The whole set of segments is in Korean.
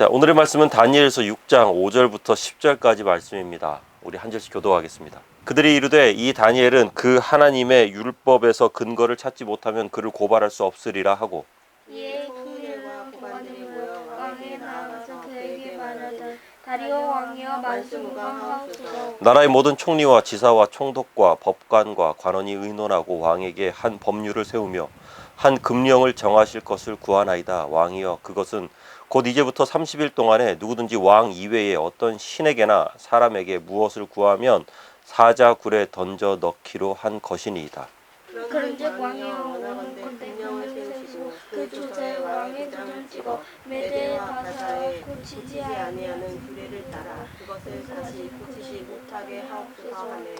자, 오늘의 말씀은 다니엘서 6장 5절부터 10절까지 말씀입니다. 우리 한 절씩 교도하겠습니다. 그들이 이르되 이 다니엘은 그 하나님의 율법에서 근거를 찾지 못하면 그를 고발할 수 없으리라 하고, 이에 그들과 고관들이 모여 왕에게 나아가서 그에게 말하되 다리오 왕이여 말씀하옵소서. 나라의 모든 총리와 지사와 총독과 법관과 관원이 의논하고 왕에게 한 법률을 세우며 한 금령을 정하실 것을 구하나이다. 왕이여, 그것은 곧 이제부터 30일 동안에 누구든지 왕 이외에 어떤 신에게나 사람에게 무엇을 구하면 사자굴에 던져 넣기로 한 것이니이다. 그런즉 왕이여 원하건대 금령을 세우시고 그 조서에 왕의 도장을 찍어 매대에 바사에 고치지 아니하는 규례를 따라 그것을 다시 고치지 못하게 하옵소서 하네.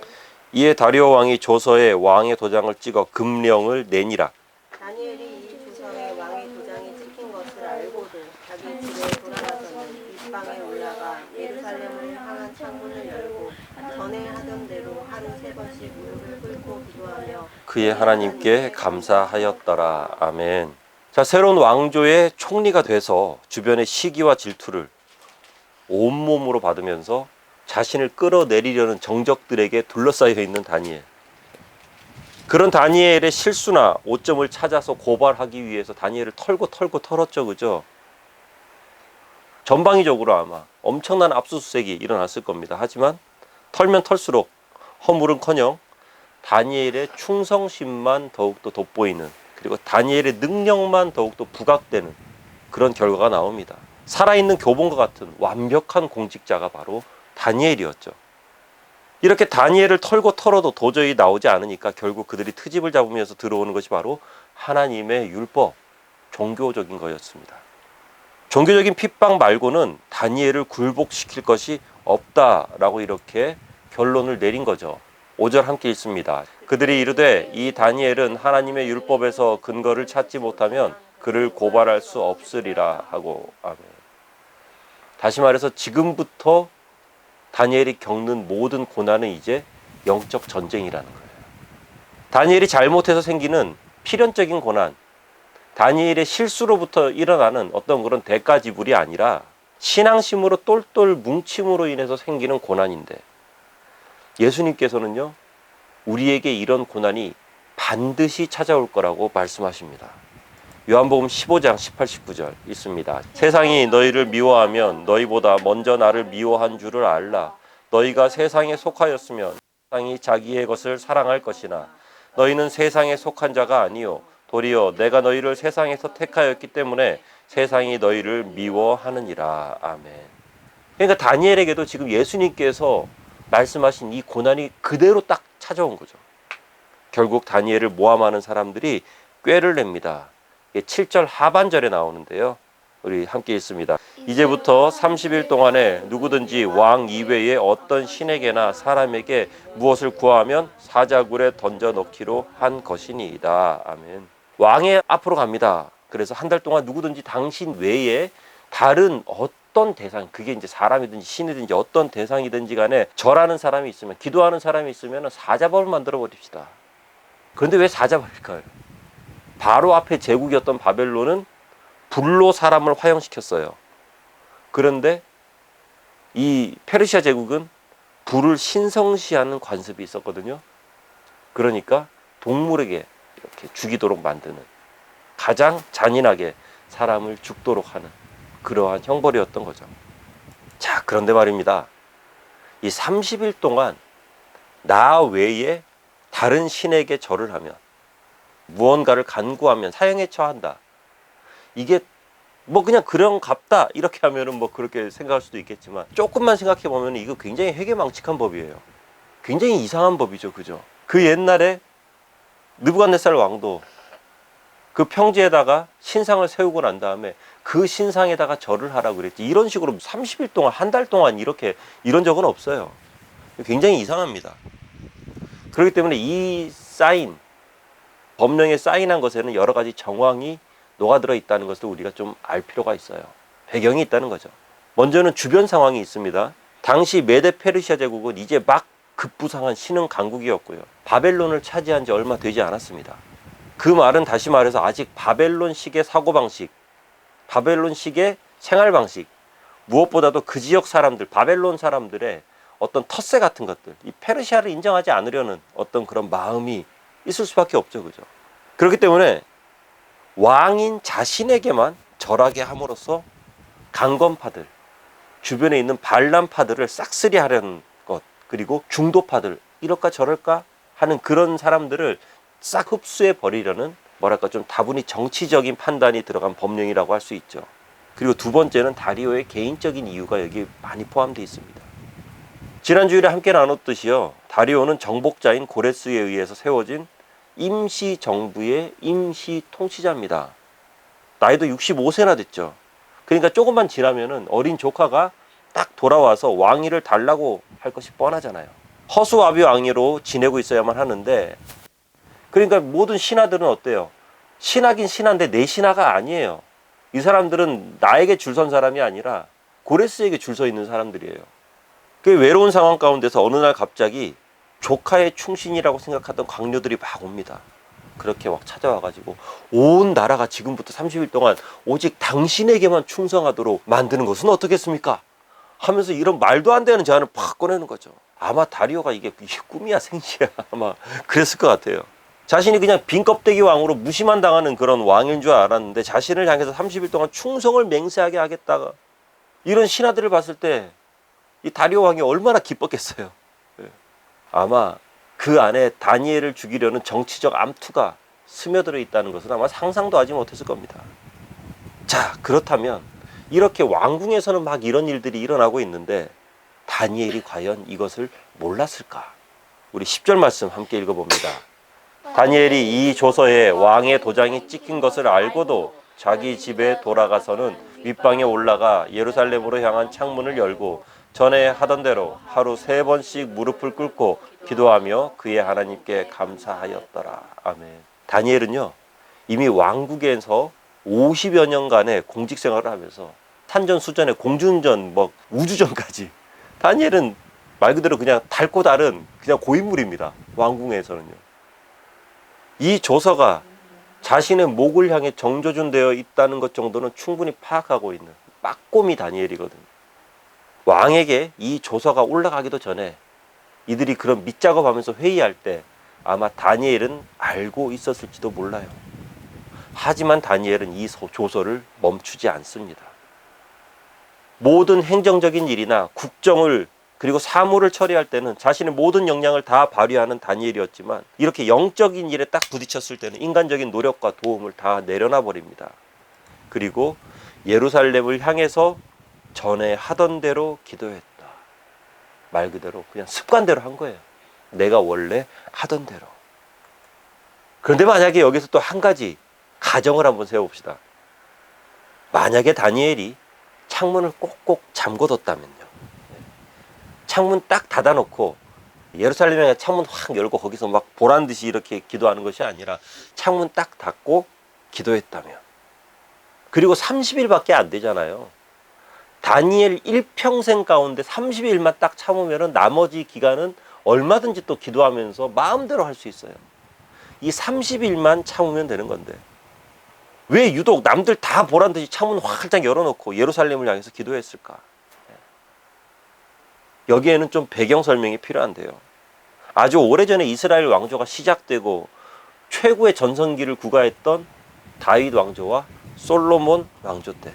이에 다리오 왕이 조서에 왕의 도장을 찍어 금령을 내니라. 다니엘이 이 조서에 왕의 도장이 찍힌 것을 알고도 자기 집에 돌아가서는 윗방에 올라가 예루살렘을 향한 창문을 열고 전에 하던 대로 하루 3번씩 무릎을 꿇고 기도하며 그의 하나님께 감사하였더라. 아멘. 자, 새로운 왕조의 총리가 돼서 주변의 시기와 질투를 온몸으로 받으면서 자신을 끌어내리려는 정적들에게 둘러싸여 있는 다니엘. 그런 다니엘의 실수나 오점을 찾아서 고발하기 위해서 다니엘을 털고 털었죠. 그죠? 전방위적으로 아마 엄청난 압수수색이 일어났을 겁니다. 하지만 털면 털수록 허물은커녕 다니엘의 충성심만 더욱더 돋보이는, 그리고 다니엘의 능력만 더욱더 부각되는 그런 결과가 나옵니다. 살아있는 교본과 같은 완벽한 공직자가 바로 다니엘이었죠. 이렇게 다니엘을 털고 털어도 도저히 나오지 않으니까 결국 그들이 트집을 잡으면서 들어오는 것이 바로 하나님의 율법, 종교적인 거였습니다. 종교적인 핍박 말고는 다니엘을 굴복시킬 것이 없다라고 이렇게 결론을 내린 거죠. 5절 함께 읽습니다. 그들이 이르되 이 다니엘은 하나님의 율법에서 근거를 찾지 못하면 그를 고발할 수 없으리라 하고. 아멘. 다시 말해서 지금부터 다니엘이 겪는 모든 고난은 이제 영적 전쟁이라는 거예요. 다니엘이 잘못해서 생기는 필연적인 고난, 다니엘의 실수로부터 일어나는 어떤 그런 대가 지불이 아니라 신앙심으로 똘똘 뭉침으로 인해서 생기는 고난인데, 예수님께서는요, 우리에게 이런 고난이 반드시 찾아올 거라고 말씀하십니다. 요한복음 15장 18, 19절 있습니다. 세상이 너희를 미워하면 너희보다 먼저 나를 미워한 줄을 알라. 너희가 세상에 속하였으면 세상이 자기의 것을 사랑할 것이나 너희는 세상에 속한 자가 아니요 도리어 내가 너희를 세상에서 택하였기 때문에 세상이 너희를 미워하느니라. 아멘. 그러니까 다니엘에게도 지금 예수님께서 말씀하신 이 고난이 그대로 딱 찾아온 거죠. 결국 다니엘을 모함하는 사람들이 꾀를 냅니다. 7절 하반절에 나오는데요. 우리 함께 읽습니다. 이제부터 30일 동안에 누구든지 왕 이외에 어떤 신에게나 사람에게 무엇을 구하면 사자굴에 던져 넣기로 한 것이니이다. 아멘. 왕의 앞으로 갑니다. 그래서 한 달 동안 누구든지 당신 외에 다른 어떤 대상, 그게 이제 사람이든지 신이든지 어떤 대상이든지 간에 절하는 사람이 있으면, 기도하는 사람이 있으면 사자벌을 만들어 버립시다. 그런데 왜 사자벌일까요? 바로 앞에 제국이었던 바벨론은 불로 사람을 화형시켰어요. 그런데 이 페르시아 제국은 불을 신성시하는 관습이 있었거든요. 그러니까 동물에게 이렇게 죽이도록 만드는, 가장 잔인하게 사람을 죽도록 하는 그러한 형벌이었던 거죠. 자, 그런데 말입니다. 이 30일 동안 나 외에 다른 신에게 절을 하면, 무언가를 간구하면 사형에 처한다. 이게 뭐 그냥 그런갑다 이렇게 하면은 뭐 그렇게 생각할 수도 있겠지만, 조금만 생각해 보면 이거 굉장히 회개망측한 법이에요. 굉장히 이상한 법이죠. 그죠? 그 옛날에 느부갓네살 왕도 그 평지에다가 신상을 세우고 난 다음에 그 신상에다가 절을 하라고 그랬지. 이런 식으로 30일 동안, 한 달 동안 이렇게 이런 적은 없어요. 굉장히 이상합니다. 그렇기 때문에 이 사인, 법령에 사인한 것에는 여러 가지 정황이 녹아들어 있다는 것을 우리가 좀 알 필요가 있어요. 배경이 있다는 거죠. 먼저는 주변 상황이 있습니다. 당시 메데 페르시아 제국은 이제 막 급부상한 신흥 강국이었고요. 바벨론을 차지한 지 얼마 되지 않았습니다. 그 말은 다시 말해서 아직 바벨론식의 사고방식, 바벨론식의 생활방식, 무엇보다도 그 지역 사람들, 바벨론 사람들의 어떤 텃세 같은 것들, 이 페르시아를 인정하지 않으려는 어떤 그런 마음이 있을 수밖에 없죠. 그죠? 그렇기 때문에 왕인 자신에게만 절하게 함으로써 강건파들, 주변에 있는 반란파들을 싹쓸이 하려는 것, 그리고 중도파들, 이럴까 저럴까 하는 그런 사람들을 싹 흡수해 버리려는 뭐랄까 좀 다분히 정치적인 판단이 들어간 법령이라고 할 수 있죠. 그리고 두 번째는 다리오의 개인적인 이유가 여기 많이 포함되어 있습니다. 지난 주일에 함께 나눴듯이요, 다리오는 정복자인 고레스에 의해서 세워진 임시 정부의 임시 통치자입니다. 나이도 65세나 됐죠. 그러니까 조금만 지나면은 어린 조카가 딱 돌아와서 왕위를 달라고 할 것이 뻔하잖아요. 허수아비 왕위로 지내고 있어야만 하는데, 그러니까 모든 신하들은 어때요? 신하긴 신한데 내 신하가 아니에요. 이 사람들은 나에게 줄 선 사람이 아니라 고레스에게 줄 서 있는 사람들이에요. 그 외로운 상황 가운데서 어느 날 갑자기 조카의 충신이라고 생각하던 광녀들이 막 옵니다. 그렇게 막 찾아와가지고 온 나라가 지금부터 30일 동안 오직 당신에게만 충성하도록 만드는 것은 어떻겠습니까? 하면서 이런 말도 안 되는 제안을 팍 꺼내는 거죠. 아마 다리오가 이게 꿈이야 생시야 아마 그랬을 것 같아요. 자신이 그냥 빈 껍데기 왕으로 무시만 당하는 그런 왕인 줄 알았는데 자신을 향해서 30일 동안 충성을 맹세하게 하겠다가 이런 신하들을 봤을 때 이 다리오 왕이 얼마나 기뻤겠어요. 아마 그 안에 다니엘을 죽이려는 정치적 암투가 스며들어 있다는 것은 아마 상상도 하지 못했을 겁니다. 자, 그렇다면 이렇게 왕궁에서는 막 이런 일들이 일어나고 있는데 다니엘이 과연 이것을 몰랐을까? 우리 10절 말씀 함께 읽어봅니다. 다니엘이 이 조서에 왕의 도장이 찍힌 것을 알고도 자기 집에 돌아가서는 윗방에 올라가 예루살렘으로 향한 창문을 열고 전에 하던 대로 하루 3번씩 무릎을 꿇고 기도하며 그의 하나님께 감사하였더라. 아멘. 다니엘은요, 이미 왕국에서 50여 년간의 공직 생활을 하면서 산전수전에 공중전, 우주전까지, 다니엘은 말 그대로 그냥 닳고 다른 그냥 고인물입니다. 왕궁에서는요. 이 조서가 자신의 목을 향해 정조준되어 있다는 것 정도는 충분히 파악하고 있는 빠꼼이 다니엘이거든요. 왕에게 이 조서가 올라가기도 전에 이들이 그런 밑작업하면서 회의할 때 아마 다니엘은 알고 있었을지도 몰라요. 하지만 다니엘은 이 조서를 멈추지 않습니다. 모든 행정적인 일이나 국정을 그리고 사무를 처리할 때는 자신의 모든 역량을 다 발휘하는 다니엘이었지만 이렇게 영적인 일에 딱 부딪혔을 때는 인간적인 노력과 도움을 다 내려놔 버립니다. 그리고 예루살렘을 향해서 전에 하던 대로 기도했다. 말 그대로 그냥 습관대로 한 거예요. 내가 원래 하던 대로. 그런데 만약에 여기서 또 한 가지 가정을 한번 세워봅시다. 만약에 다니엘이 창문을 꼭꼭 잠궈뒀다면요. 창문 딱 닫아놓고 예루살렘에 창문 확 열고 거기서 막 보란 듯이 이렇게 기도하는 것이 아니라 창문 딱 닫고 기도했다면, 그리고 30일밖에 안 되잖아요. 다니엘 일평생 가운데 30일만 딱 참으면 나머지 기간은 얼마든지 또 기도하면서 마음대로 할 수 있어요. 이 30일만 참으면 되는 건데 왜 유독 남들 다 보란 듯이 창문 활짝 열어놓고 예루살렘을 향해서 기도했을까? 여기에는 좀 배경 설명이 필요한데요. 아주 오래전에 이스라엘 왕조가 시작되고 최고의 전성기를 구가했던 다윗 왕조와 솔로몬 왕조 때,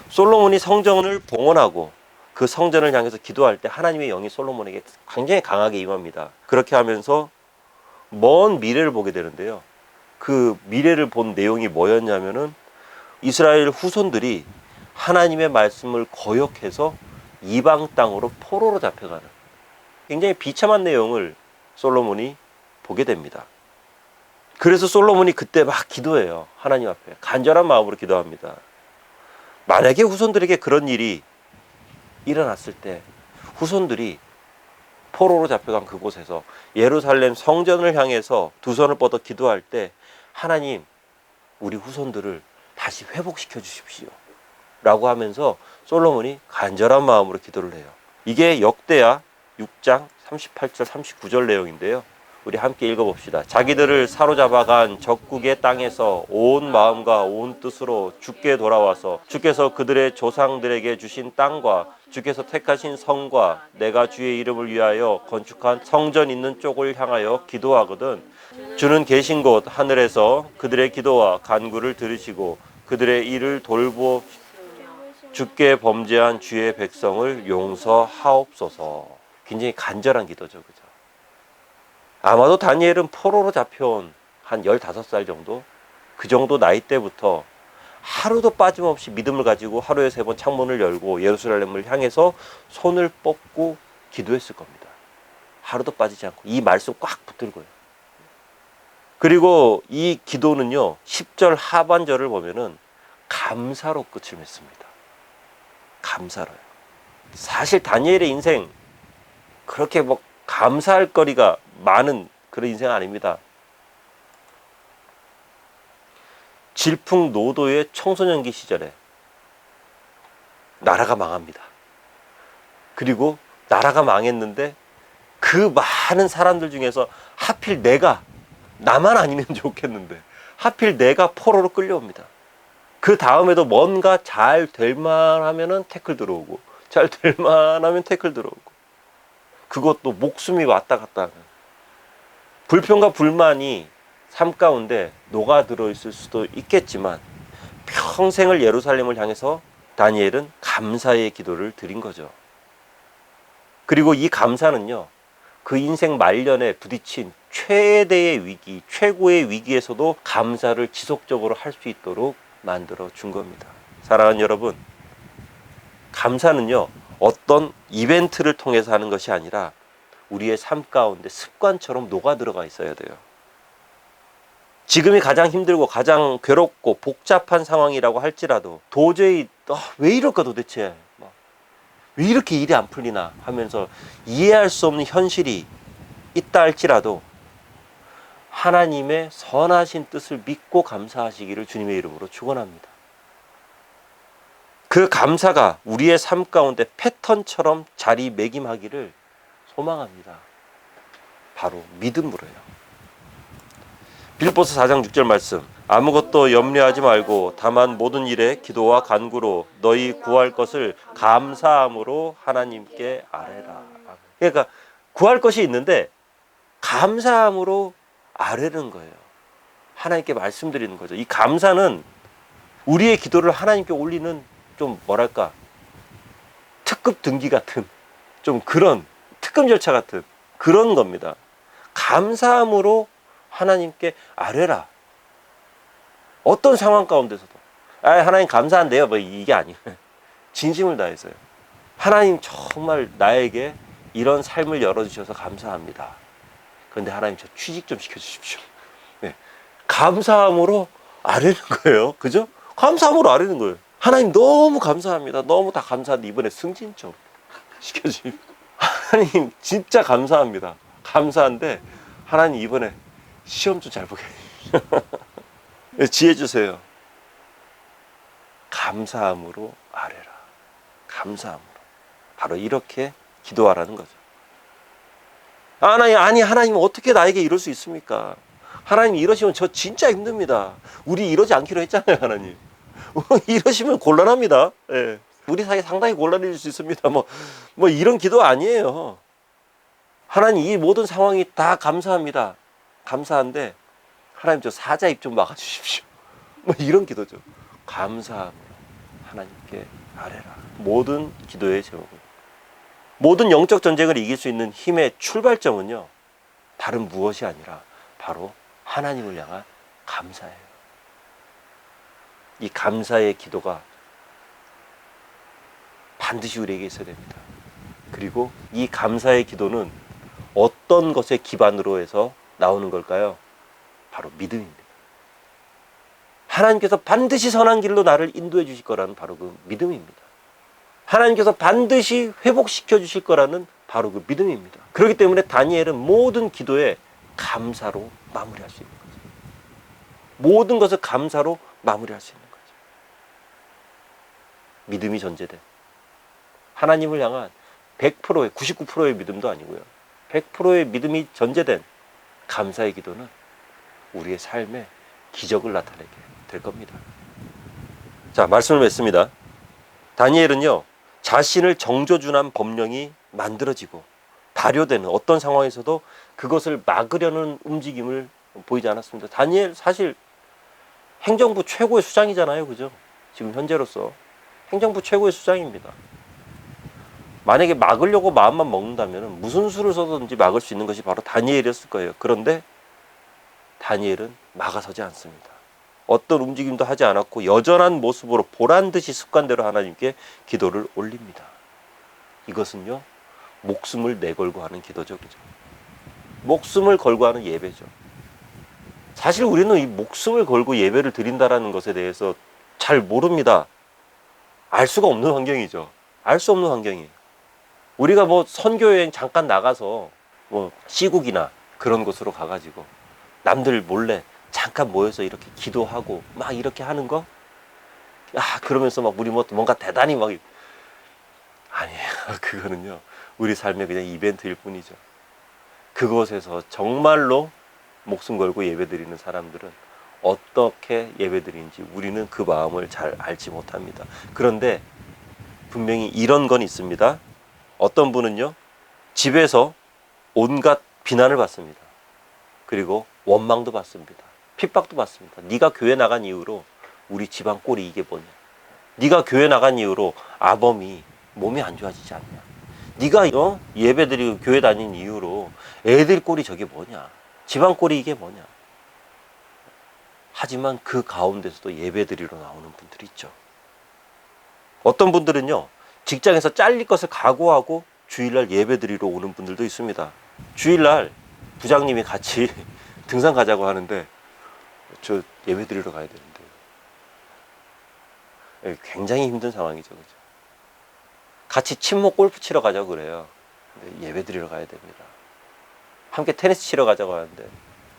솔로몬이 성전을 봉헌하고 그 성전을 향해서 기도할 때 하나님의 영이 솔로몬에게 굉장히 강하게 임합니다. 그렇게 하면서 먼 미래를 보게 되는데요. 그 미래를 본 내용이 뭐였냐면은 이스라엘 후손들이 하나님의 말씀을 거역해서 이방 땅으로 포로로 잡혀가는 굉장히 비참한 내용을 솔로몬이 보게 됩니다. 그래서 솔로몬이 그때 막 기도해요. 하나님 앞에 간절한 마음으로 기도합니다. 만약에 후손들에게 그런 일이 일어났을 때 후손들이 포로로 잡혀간 그곳에서 예루살렘 성전을 향해서 두 손을 뻗어 기도할 때 하나님, 우리 후손들을 다시 회복시켜 주십시오 라고 하면서 솔로몬이 간절한 마음으로 기도를 해요. 이게 역대하 6장 38절 39절 내용인데요. 우리 함께 읽어봅시다. 자기들을 사로잡아간 적국의 땅에서 온 마음과 온 뜻으로 주께 돌아와서 주께서 그들의 조상들에게 주신 땅과 주께서 택하신 성과 내가 주의 이름을 위하여 건축한 성전 있는 쪽을 향하여 기도하거든 주는 계신 곳 하늘에서 그들의 기도와 간구를 들으시고 그들의 일을 돌보 주께 범죄한 주의 백성을 용서하옵소서. 굉장히 간절한 기도죠. 그죠? 아마도 다니엘은 포로로 잡혀온 한 15살 정도? 그 정도 나이 때부터 하루도 빠짐없이 믿음을 가지고 하루에 3번 창문을 열고 예루살렘을 향해서 손을 뻗고 기도했을 겁니다. 하루도 빠지지 않고 이 말씀 꽉 붙들고요. 그리고 이 기도는요, 10절 하반절을 보면은 감사로 끝을 맺습니다. 감사로요. 사실 다니엘의 인생 그렇게 뭐 감사할 거리가 많은 그런 인생 아닙니다. 질풍노도의 청소년기 시절에 나라가 망합니다. 그리고 나라가 망했는데 그 많은 사람들 중에서 하필 나만 아니면 좋겠는데 하필 내가 포로로 끌려옵니다. 그 다음에도 뭔가 잘 될만 하면은 태클 들어오고 잘 될만 하면 태클 들어오고 그것도 목숨이 왔다 갔다 하는 불평과 불만이 삶 가운데 녹아들어 있을 수도 있겠지만 평생을 예루살렘을 향해서 다니엘은 감사의 기도를 드린 거죠. 그리고 이 감사는요, 그 인생 말년에 부딪힌 최대의 위기, 최고의 위기에서도 감사를 지속적으로 할 수 있도록 만들어 준 겁니다. 사랑하는 여러분, 감사는요, 어떤 이벤트를 통해서 하는 것이 아니라 우리의 삶 가운데 습관처럼 녹아 들어가 있어야 돼요. 지금이 가장 힘들고 가장 괴롭고 복잡한 상황이라고 할지라도 도저히 왜 이럴까 도대체 왜 이렇게 일이 안 풀리나 하면서 이해할 수 없는 현실이 있다 할지라도 하나님의 선하신 뜻을 믿고 감사하시기를 주님의 이름으로 축원합니다. 그 감사가 우리의 삶 가운데 패턴처럼 자리매김하기를 소망합니다. 바로 믿음으로요. 빌립보서 4장 6절 말씀, 아무것도 염려하지 말고 다만 모든 일에 기도와 간구로 너희 구할 것을 감사함으로 하나님께 아뢰라. 그러니까 구할 것이 있는데 감사함으로 아뢰는 거예요. 하나님께 말씀드리는 거죠. 이 감사는 우리의 기도를 하나님께 올리는 좀 뭐랄까 특급 등기 같은 좀 그런 특급 절차 같은 그런 겁니다. 감사함으로 하나님께 아뢰라. 어떤 상황 가운데서도 하나님 감사한데요 뭐 이게 아니에요. 진심을 다해서요. 하나님 정말 나에게 이런 삶을 열어주셔서 감사합니다. 그런데 하나님 저 취직 좀 시켜주십시오. 네. 감사함으로 아뢰는 거예요. 그죠? 감사함으로 아뢰는 거예요. 하나님 너무 감사합니다. 너무 다 감사한데 이번에 승진 좀 시켜주십시오. 하나님 진짜 감사합니다. 감사한데 하나님 이번에 시험 좀 잘 보게 지혜 주세요. 감사함으로 아뢰라. 감사함으로. 바로 이렇게 기도하라는 거죠. 하나님 어떻게 나에게 이럴 수 있습니까? 하나님 이러시면 저 진짜 힘듭니다. 우리 이러지 않기로 했잖아요, 하나님. 이러시면 곤란합니다. 예. 우리 사이 상당히 곤란해질 수 있습니다. 뭐 이런 기도 아니에요. 하나님 이 모든 상황이 다 감사합니다. 감사한데 하나님 저 사자 입 좀 막아주십시오. 뭐 이런 기도죠. 감사함으로 하나님께 아뢰라. 모든 기도의 제목은 모든 영적 전쟁을 이길 수 있는 힘의 출발점은요, 다른 무엇이 아니라 바로 하나님을 향한 감사예요. 이 감사의 기도가 반드시 우리에게 있어야 됩니다. 그리고 이 감사의 기도는 어떤 것의 기반으로 해서 나오는 걸까요? 바로 믿음입니다. 하나님께서 반드시 선한 길로 나를 인도해 주실 거라는 바로 그 믿음입니다. 하나님께서 반드시 회복시켜 주실 거라는 바로 그 믿음입니다. 그렇기 때문에 다니엘은 모든 기도에 감사로 마무리할 수 있는 거죠. 모든 것을 감사로 마무리할 수 있는 거죠. 믿음이 전제된 하나님을 향한 100%의 99%의 믿음도 아니고요. 100%의 믿음이 전제된 감사의 기도는 우리의 삶에 기적을 나타내게 될 겁니다. 자, 말씀을 맺습니다. 다니엘은요, 자신을 정조준한 법령이 만들어지고 발효되는 어떤 상황에서도 그것을 막으려는 움직임을 보이지 않았습니다. 다니엘 사실 행정부 최고의 수장이잖아요. 그죠? 지금 현재로서 행정부 최고의 수장입니다. 만약에 막으려고 마음만 먹는다면 무슨 수를 써든지 막을 수 있는 것이 바로 다니엘이었을 거예요. 그런데 다니엘은 막아서지 않습니다. 어떤 움직임도 하지 않았고 여전한 모습으로 보란듯이 습관대로 하나님께 기도를 올립니다. 이것은요, 목숨을 내걸고 하는 기도죠. 그죠? 목숨을 걸고 하는 예배죠. 사실 우리는 이 목숨을 걸고 예배를 드린다는 것에 대해서 잘 모릅니다. 알 수가 없는 환경이죠. 알 수 없는 환경이에요. 우리가 뭐 선교여행 잠깐 나가서 뭐 시국이나 그런 곳으로 가가지고 남들 몰래 잠깐 모여서 이렇게 기도하고 막 이렇게 하는 거, 그러면서 막 우리 뭔가 대단히 막 아니에요. 그거는요, 우리 삶의 그냥 이벤트일 뿐이죠. 그곳에서 정말로 목숨 걸고 예배드리는 사람들은 어떻게 예배드리는지 우리는 그 마음을 잘 알지 못합니다. 그런데 분명히 이런 건 있습니다. 어떤 분은요, 집에서 온갖 비난을 받습니다. 그리고 원망도 받습니다. 핍박도 받습니다. 네가 교회 나간 이후로 우리 집안 꼴이 이게 뭐냐. 네가 교회 나간 이후로 아범이 몸이 안 좋아지지 않냐. 네가 예배드리고 교회 다닌 이후로 애들 꼴이 저게 뭐냐. 집안 꼴이 이게 뭐냐. 하지만 그 가운데서도 예배드리러 나오는 분들이 있죠. 어떤 분들은요, 직장에서 잘릴 것을 각오하고 주일날 예배드리러 오는 분들도 있습니다. 주일날 부장님이 같이 등산 가자고 하는데 저 예배드리러 가야 되는데, 굉장히 힘든 상황이죠. 그죠? 같이 친목 골프 치러 가자고 그래요. 근데 예배드리러 가야 됩니다. 함께 테니스 치러 가자고 하는데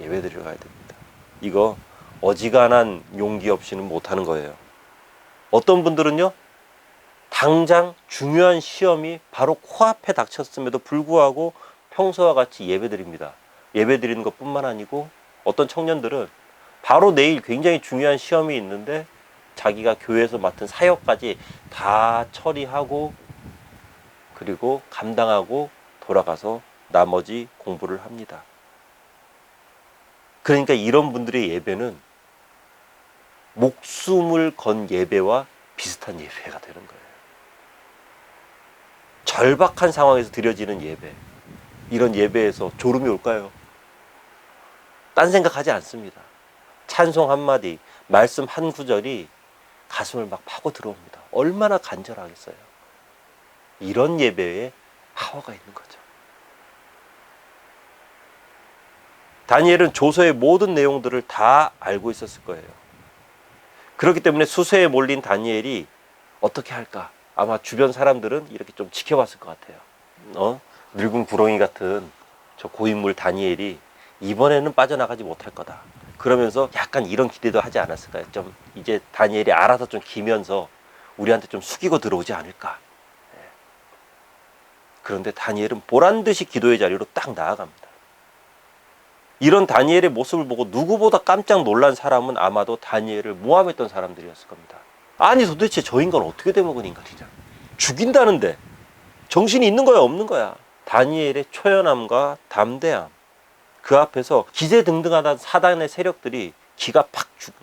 예배드리러 가야 됩니다. 이거 어지간한 용기 없이는 못하는 거예요. 어떤 분들은요, 당장 중요한 시험이 바로 코앞에 닥쳤음에도 불구하고 평소와 같이 예배드립니다. 예배드리는 것뿐만 아니고 어떤 청년들은 바로 내일 굉장히 중요한 시험이 있는데 자기가 교회에서 맡은 사역까지 다 처리하고 그리고 감당하고 돌아가서 나머지 공부를 합니다. 그러니까 이런 분들의 예배는 목숨을 건 예배와 비슷한 예배가 되는 거예요. 절박한 상황에서 드려지는 예배, 이런 예배에서 졸음이 올까요? 딴 생각하지 않습니다. 찬송 한마디, 말씀 한 구절이 가슴을 막 파고 들어옵니다. 얼마나 간절하겠어요. 이런 예배에 파워가 있는 거죠. 다니엘은 조서의 모든 내용들을 다 알고 있었을 거예요. 그렇기 때문에 수세에 몰린 다니엘이 어떻게 할까? 아마 주변 사람들은 이렇게 좀 지켜봤을 것 같아요. 늙은 구렁이 같은 저 고인물 다니엘이 이번에는 빠져나가지 못할 거다. 그러면서 약간 이런 기대도 하지 않았을까요? 좀 이제 다니엘이 알아서 좀 기면서 우리한테 좀 숙이고 들어오지 않을까. 그런데 다니엘은 보란듯이 기도의 자리로 딱 나아갑니다. 이런 다니엘의 모습을 보고 누구보다 깜짝 놀란 사람은 아마도 다니엘을 모함했던 사람들이었을 겁니다. 아니 도대체 저 인간 어떻게 돼먹은 인간이냐. 죽인다는데 정신이 있는 거야 없는 거야. 다니엘의 초연함과 담대함, 그 앞에서 기세등등하던 사단의 세력들이 기가 팍 죽은,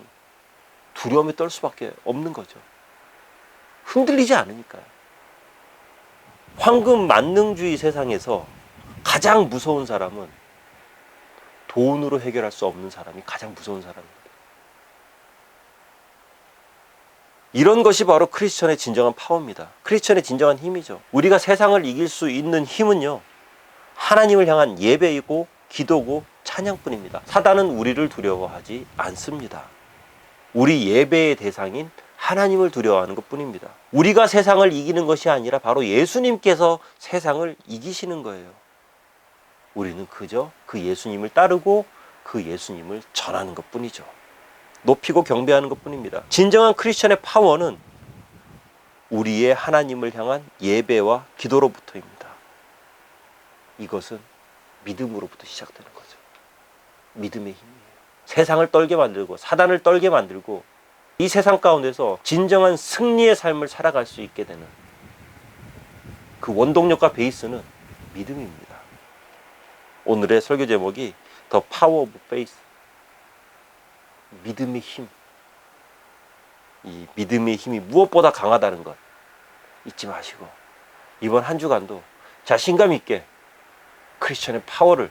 두려움에 떨 수밖에 없는 거죠. 흔들리지 않으니까요. 황금 만능주의 세상에서 가장 무서운 사람은 돈으로 해결할 수 없는 사람이 가장 무서운 사람입니다. 이런 것이 바로 크리스천의 진정한 파워입니다. 크리스천의 진정한 힘이죠. 우리가 세상을 이길 수 있는 힘은요, 하나님을 향한 예배이고 기도고 찬양뿐입니다. 사단은 우리를 두려워하지 않습니다. 우리 예배의 대상인 하나님을 두려워하는 것뿐입니다. 우리가 세상을 이기는 것이 아니라 바로 예수님께서 세상을 이기시는 거예요. 우리는 그저 그 예수님을 따르고 그 예수님을 전하는 것뿐이죠. 높이고 경배하는 것뿐입니다. 진정한 크리스천의 파워는 우리의 하나님을 향한 예배와 기도로부터입니다. 이것은 믿음으로부터 시작되는 거죠. 믿음의 힘이에요. 세상을 떨게 만들고 사단을 떨게 만들고 이 세상 가운데서 진정한 승리의 삶을 살아갈 수 있게 되는 그 원동력과 베이스는 믿음입니다. 오늘의 설교 제목이 The Power of Faith, 믿음의 힘. 이 믿음의 힘이 무엇보다 강하다는 것 잊지 마시고 이번 한 주간도 자신감 있게 크리스천의 파워를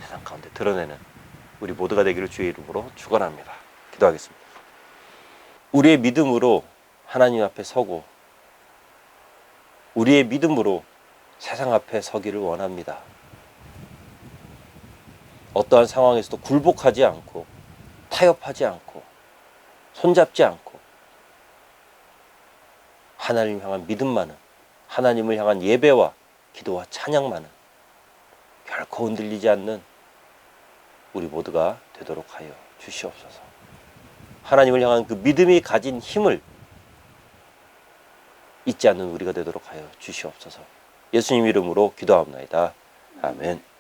세상 가운데 드러내는 우리 모두가 되기를 주의 이름으로 축원합니다. 기도하겠습니다. 우리의 믿음으로 하나님 앞에 서고 우리의 믿음으로 세상 앞에 서기를 원합니다. 어떠한 상황에서도 굴복하지 않고 타협하지 않고 손잡지 않고 하나님을 향한 믿음만은, 하나님을 향한 예배와 기도와 찬양만은 결코 흔들리지 않는 우리 모두가 되도록 하여 주시옵소서. 하나님을 향한 그 믿음이 가진 힘을 잊지 않는 우리가 되도록 하여 주시옵소서. 예수님 이름으로 기도하옵나이다. 아멘.